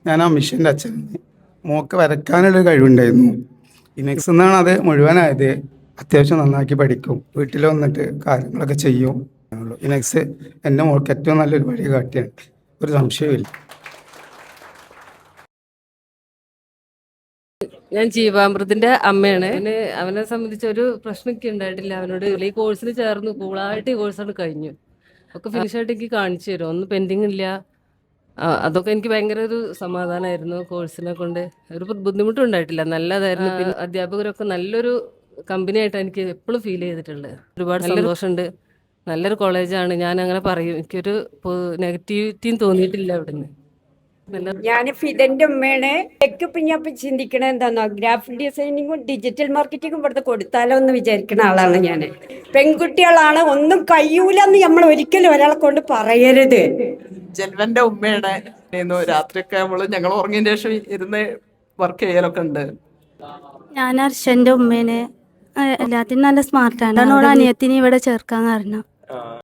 ഞാൻ ആ മിഷൻ്റെ അച്ഛനാണ്. മോക്ക് വരയ്ക്കാനുള്ളൊരു കഴിവുണ്ടായിരുന്നു. ഇനെക്സ് എന്നാണ് അത് മുഴുവനായത്. അത്യാവശ്യം നന്നാക്കി പഠിക്കും, വീട്ടിൽ വന്നിട്ട് കാര്യങ്ങളൊക്കെ ചെയ്യും. ഇനെക്സ് എൻ്റെ മോൾക്ക് ഏറ്റവും നല്ലൊരു വഴി കാട്ടിയാണ്, ഒരു സംശയമില്ല. ഞാൻ ജീവാമൃതിന്റെ അമ്മയാണ്. അവനെ സംബന്ധിച്ച് ഒരു പ്രശ്നമൊക്കെ ഉണ്ടായിട്ടില്ല. അവനോട് ഈ കോഴ്സിൽ ചേർന്നു, കൂളായിട്ട് ഈ കോഴ്സാണ് കഴിഞ്ഞു. ഒക്കെ ഫിനിഷായിട്ട് എനിക്ക് കാണിച്ചു തരും, ഒന്നും പെൻഡിങ് ഇല്ല. അതൊക്കെ എനിക്ക് ഭയങ്കര ഒരു സമാധാനമായിരുന്നു. കോഴ്സിനെ കൊണ്ട് ഒരു ബുദ്ധിമുട്ടും ഉണ്ടായിട്ടില്ല, നല്ലതായിരുന്നു. പിന്നെ അധ്യാപകരൊക്കെ നല്ലൊരു കമ്പനി ആയിട്ടാണ് എനിക്ക് എപ്പോഴും ഫീൽ ചെയ്തിട്ടുള്ളത്. ഒരുപാട് സന്തോഷമുണ്ട്. നല്ലൊരു കോളേജാണ്, ഞാൻ അങ്ങനെ പറയും. എനിക്കൊരു നെഗറ്റിവിറ്റിയും തോന്നിയിട്ടില്ല അവിടുന്ന്. ഞാൻ ഫിദന്റെ ഉമ്മയാണ്. ഇപ്പം ഞാൻ ഇപ്പം ചിന്തിക്കണത് എന്താണോ, ഗ്രാഫിക് ഡിസൈനിങ്ങും ഡിജിറ്റൽ മാർക്കറ്റിങ്ങും ഇവിടുത്തെ കൊടുത്താലോ എന്ന് വിചാരിക്കുന്ന ആളാണ് ഞാൻ. പെൺകുട്ടികളാണ്, ഒന്നും കഴിയൂലെന്ന് നമ്മൾ ഒരിക്കലും ഒരാളെ കൊണ്ട് പറയരുത്. ജൽവന്റെ ഉമ്മയാണ്. രാത്രിയൊക്കെ ഞങ്ങൾ ഉറങ്ങിയതിന് ശേഷം ഇരുന്ന് വർക്ക് ചെയ്യലൊക്കെ ഉണ്ട്. ഞാൻ അർഷന്റെ ഉമ്മേനെ. എല്ലാത്തിനും നല്ല സ്മാർട്ടാണ്. അനിയത്തിനെ ഇവിടെ ചേർക്കാൻ കാരണം